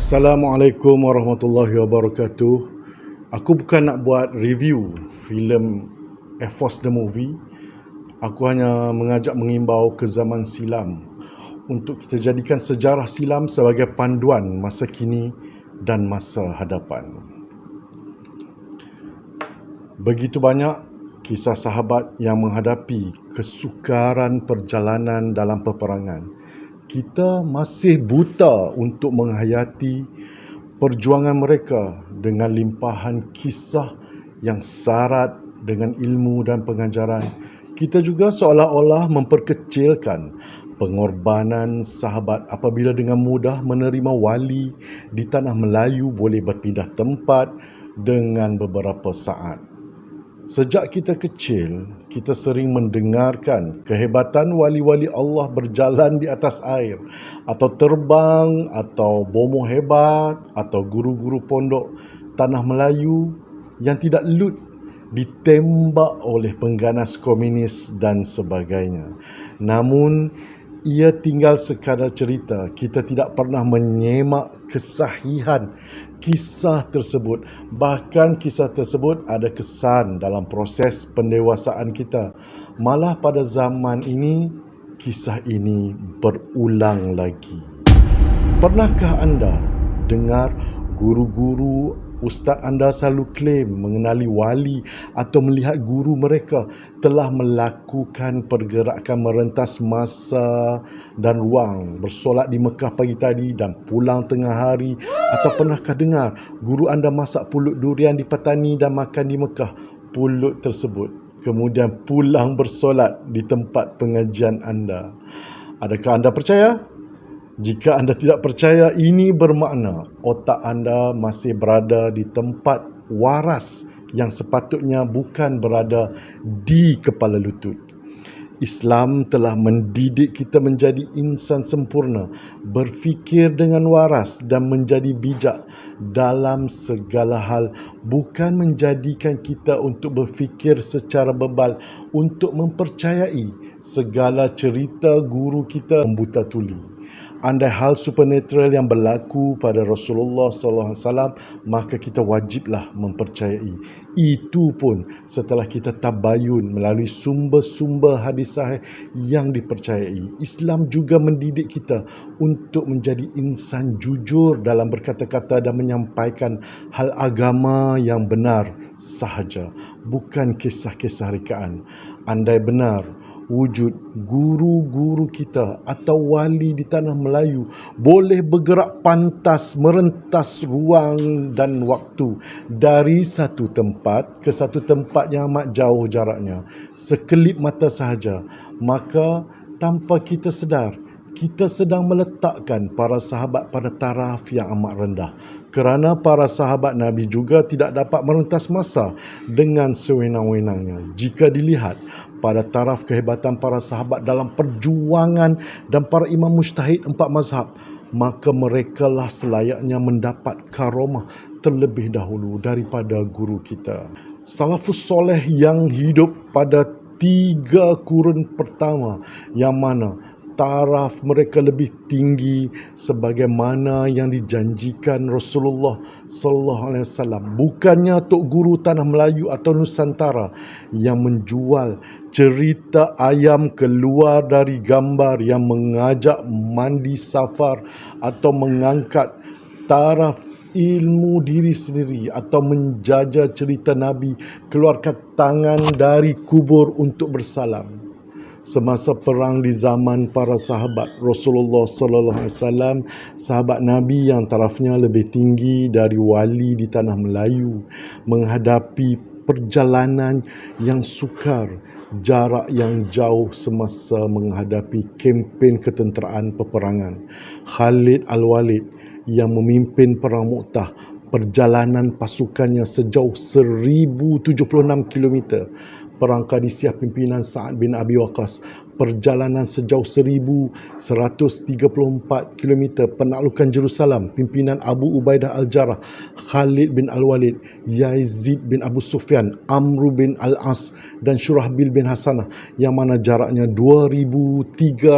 Assalamualaikum warahmatullahi wabarakatuh. Aku bukan nak buat review filem Air Force The Movie. Aku hanya mengajak mengimbau ke zaman silam untuk kita jadikan sejarah silam sebagai panduan masa kini dan masa hadapan. Begitu banyak kisah sahabat yang menghadapi kesukaran perjalanan dalam peperangan. Kita masih buta untuk menghayati perjuangan mereka dengan limpahan kisah yang syarat dengan ilmu dan pengajaran. Kita juga seolah-olah memperkecilkan pengorbanan sahabat apabila dengan mudah menerima wali di tanah Melayu boleh berpindah tempat dengan beberapa saat. Sejak kita kecil, kita sering mendengarkan kehebatan wali-wali Allah berjalan di atas air, atau terbang, atau bomoh hebat, atau guru-guru pondok tanah Melayu yang tidak lut ditembak oleh pengganas komunis dan sebagainya. Namun, ia tinggal sekadar cerita. Kita tidak pernah menyemak kesahihan kisah tersebut. Bahkan kisah tersebut ada kesan dalam proses pendewasaan kita. Malah pada zaman ini, kisah ini berulang lagi. Pernahkah anda dengar guru-guru ustaz anda selalu klaim mengenali wali atau melihat guru mereka telah melakukan pergerakan merentas masa dan ruang, bersolat di Mekah pagi tadi dan pulang tengah hari? Atau pernahkah dengar guru anda masak pulut durian di Patani dan makan di Mekah pulut tersebut, kemudian pulang bersolat di tempat pengajian anda? Adakah anda percaya? Jika anda tidak percaya, ini bermakna otak anda masih berada di tempat waras yang sepatutnya bukan berada di kepala lutut. Islam telah mendidik kita menjadi insan sempurna, berfikir dengan waras dan menjadi bijak dalam segala hal, bukan menjadikan kita untuk berfikir secara bebal, untuk mempercayai segala cerita guru kita membuta tuli. Andai hal supernatural yang berlaku pada Rasulullah SAW, maka kita wajiblah mempercayai. Itu pun setelah kita tabayun melalui sumber-sumber hadis sahih yang dipercayai. Islam juga mendidik kita untuk menjadi insan jujur dalam berkata-kata dan menyampaikan hal agama yang benar sahaja, bukan kisah-kisah rekaan. Andai benar wujud guru-guru kita atau wali di tanah Melayu boleh bergerak pantas merentas ruang dan waktu dari satu tempat ke satu tempat yang amat jauh jaraknya, sekelip mata sahaja, maka tanpa kita sedar, kita sedang meletakkan para sahabat pada taraf yang amat rendah. Kerana para sahabat Nabi juga tidak dapat merentas masa dengan sewenang-wenangnya. Jika dilihat pada taraf kehebatan para sahabat dalam perjuangan dan para imam mujtahid empat mazhab, maka merekalah selayaknya mendapat karamah terlebih dahulu daripada guru kita. Salafus soleh yang hidup pada 3 kurun pertama, yang mana taraf mereka lebih tinggi sebagaimana yang dijanjikan Rasulullah sallallahu alaihi wasallam. Bukannya tok guru tanah Melayu atau Nusantara yang menjual cerita ayam keluar dari gambar, yang mengajak mandi safar atau mengangkat taraf ilmu diri sendiri, atau menjajah cerita Nabi keluarkan tangan dari kubur untuk bersalam. Semasa perang di zaman para sahabat Rasulullah sallallahu alaihi wasallam, sahabat Nabi yang tarafnya lebih tinggi dari wali di tanah Melayu menghadapi perjalanan yang sukar, jarak yang jauh semasa menghadapi kempen ketenteraan peperangan. Khalid Al-Walid yang memimpin perang Mu'tah, perjalanan pasukannya sejauh 1076 km. Perang Qadisiyah pimpinan Sa'ad bin Abi Waqqas, perjalanan sejauh 1,134 km, penaklukan Jerusalem, pimpinan Abu Ubaidah Al-Jarrah, Khalid bin Al-Walid, Yazid bin Abu Sufyan, Amr bin Al-As dan Syurahbil bin Hasanah, yang mana jaraknya 2,319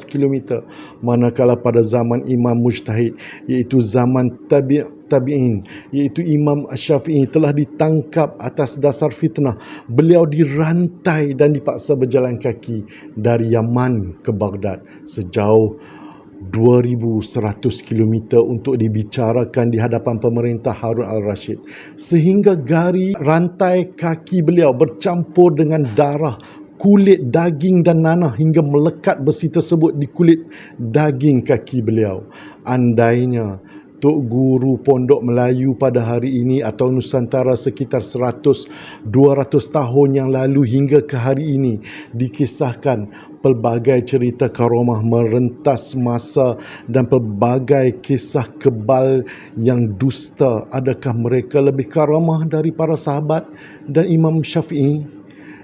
km, manakala pada zaman Imam Mujtahid, iaitu zaman tabi'in, iaitu Imam Syafi'i, telah ditangkap atas dasar fitnah. Beliau dirantai dan dipaksa berjalan kaki dari Yaman ke Baghdad sejauh 2,100 km untuk dibicarakan di hadapan pemerintah Harun al-Rashid, sehingga gari rantai kaki beliau bercampur dengan darah, kulit, daging dan nanah hingga melekat besi tersebut di kulit daging kaki beliau. Andainya Tok Guru Pondok Melayu pada hari ini atau Nusantara sekitar 100-200 tahun yang lalu hingga ke hari ini dikisahkan pelbagai cerita karomah merentas masa dan pelbagai kisah kebal yang dusta, adakah mereka lebih karamah dari para sahabat dan Imam Syafi'i?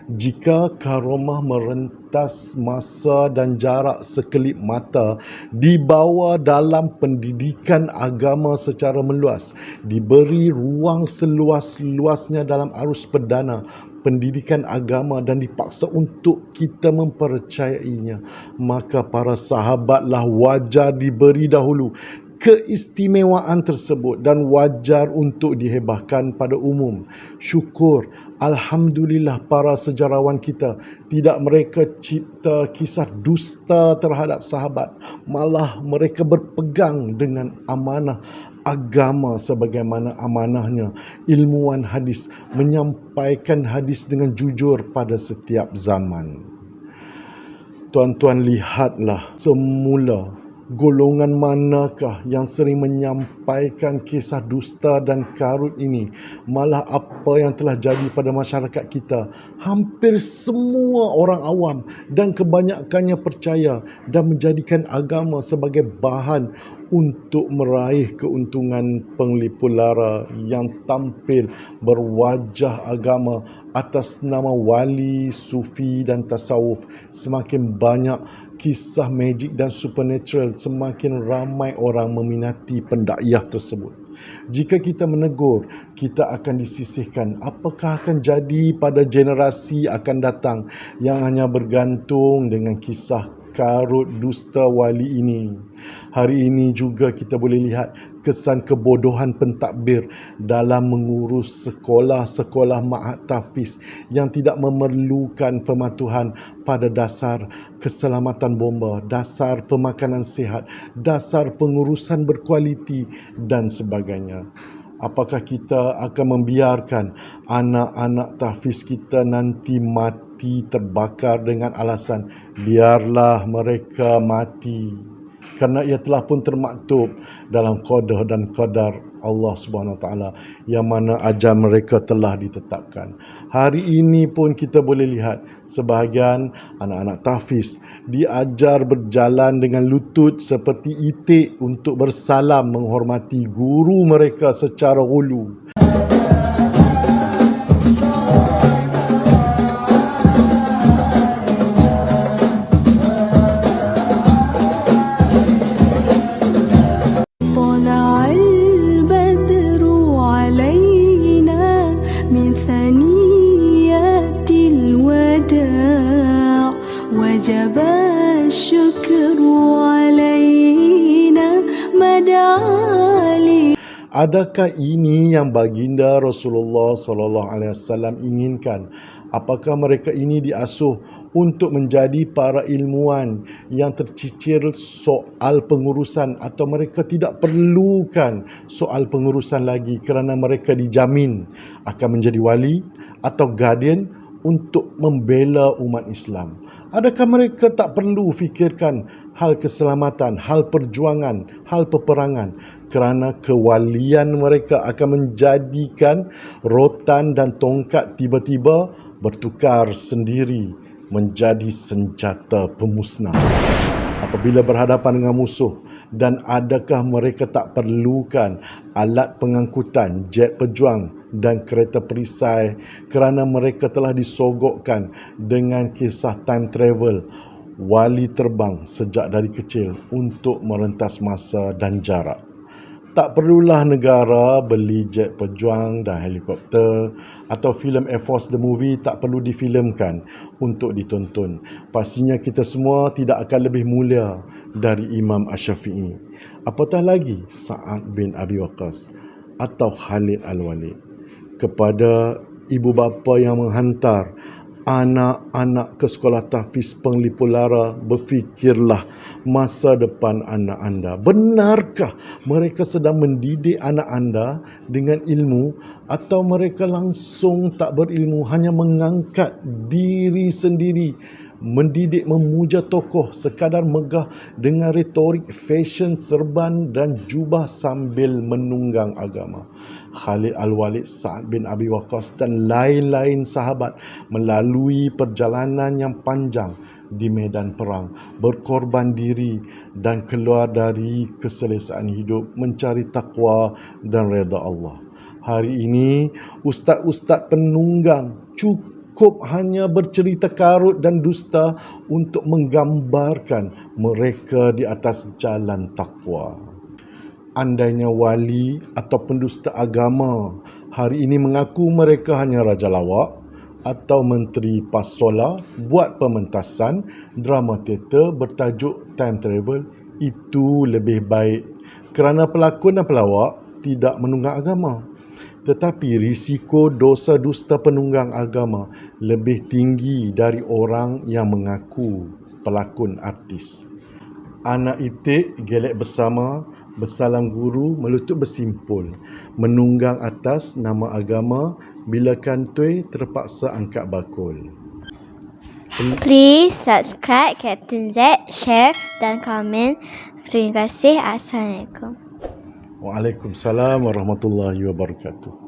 Jika karomah merentas masa dan jarak sekelip mata dibawa dalam pendidikan agama secara meluas, diberi ruang seluas-luasnya dalam arus perdana pendidikan agama dan dipaksa untuk kita mempercayainya, maka para sahabatlah wajar diberi dahulu keistimewaan tersebut dan wajar untuk dihebahkan pada umum. Syukur, alhamdulillah, para sejarawan kita tidak mereka cipta kisah dusta terhadap sahabat, malah mereka berpegang dengan amanah agama sebagaimana amanahnya ilmuwan hadis menyampaikan hadis dengan jujur pada setiap zaman. Tuan-tuan, lihatlah semula golongan manakah yang sering menyampaikan kisah dusta dan karut ini. Malah apa yang telah jadi pada masyarakat kita, hampir semua orang awam dan kebanyakannya percaya dan menjadikan agama sebagai bahan untuk meraih keuntungan penglipu lara yang tampil berwajah agama atas nama wali, sufi dan tasawuf. Semakin banyak kisah magic dan supernatural, semakin ramai orang meminati pendakwah tersebut. Jika kita menegur, kita akan disisihkan. Apakah akan jadi pada generasi akan datang yang hanya bergantung dengan kisah karut dusta wali ini? Hari ini juga kita boleh lihat kesan kebodohan pentadbir dalam mengurus sekolah-sekolah ma'had tahfiz yang tidak memerlukan pematuhan pada dasar keselamatan bomba, dasar pemakanan sihat, dasar pengurusan berkualiti dan sebagainya. Apakah kita akan membiarkan anak-anak tahfiz kita nanti mati terbakar dengan alasan biarlah mereka mati, kerana ia telah pun termaktub dalam qada dan qadar Allah Subhanahu Wa Taala yang mana ajal mereka telah ditetapkan. Hari ini pun kita boleh lihat sebahagian anak-anak tahfiz diajar berjalan dengan lutut seperti itik untuk bersalam menghormati guru mereka secara ulu. وجب الشكر علينا مدعالي. Adakah ini yang baginda Rasulullah sallallahu alaihi wasallam inginkan? Apakah mereka ini diasuh untuk menjadi para ilmuwan yang tercicir soal pengurusan, atau mereka tidak perlukan soal pengurusan lagi kerana mereka dijamin akan menjadi wali atau guardian untuk membela umat Islam? Adakah mereka tak perlu fikirkan hal keselamatan, hal perjuangan, hal peperangan, kerana kewalian mereka akan menjadikan rotan dan tongkat tiba-tiba bertukar sendiri menjadi senjata pemusnah apabila berhadapan dengan musuh? Dan adakah mereka tak perlukan alat pengangkutan, jet pejuang, dan kereta perisai kerana mereka telah disogokkan dengan kisah time travel. Wali terbang sejak dari kecil untuk merentas masa dan jarak. Tak perlulah negara beli jet pejuang dan helikopter atau filem Air Force The Movie tak perlu difilmkan untuk ditonton. Pastinya kita semua tidak akan lebih mulia dari Imam Asy-Syafi'i. Apatah lagi Sa'ad bin Abi Waqqas atau Khalid Al-Walid. Kepada ibu bapa yang menghantar anak-anak ke sekolah tahfiz Penglipu Lara, berfikirlah masa depan anak anda. Benarkah mereka sedang mendidik anak anda dengan ilmu atau mereka langsung tak berilmu, hanya mengangkat diri sendiri, mendidik memuja tokoh, sekadar megah dengan retorik, fashion, serban dan jubah sambil menunggang agama. Khalid Al-Walid, Sa'ad bin Abi Waqqas dan lain-lain sahabat melalui perjalanan yang panjang di medan perang, berkorban diri dan keluar dari keselesaan hidup, mencari takwa dan redha Allah. Hari ini, ustaz-ustaz penunggang cukup hanya bercerita karut dan dusta untuk menggambarkan mereka di atas jalan takwa. Andainya wali atau pendusta agama hari ini mengaku mereka hanya raja lawak atau menteri pasola buat pementasan drama teater bertajuk time travel, itu lebih baik kerana pelakon dan pelawak tidak menunggang agama. Tetapi risiko dosa dusta penunggang agama lebih tinggi dari orang yang mengaku pelakon artis. Anak itik gelek bersama, bersalam guru, melutut bersimpul, menunggang atas nama agama, bila kantoi terpaksa angkat bakul. Please subscribe Captain Z, share dan komen. Terima kasih. Assalamualaikum. Waalaikumsalam warahmatullahi wabarakatuh.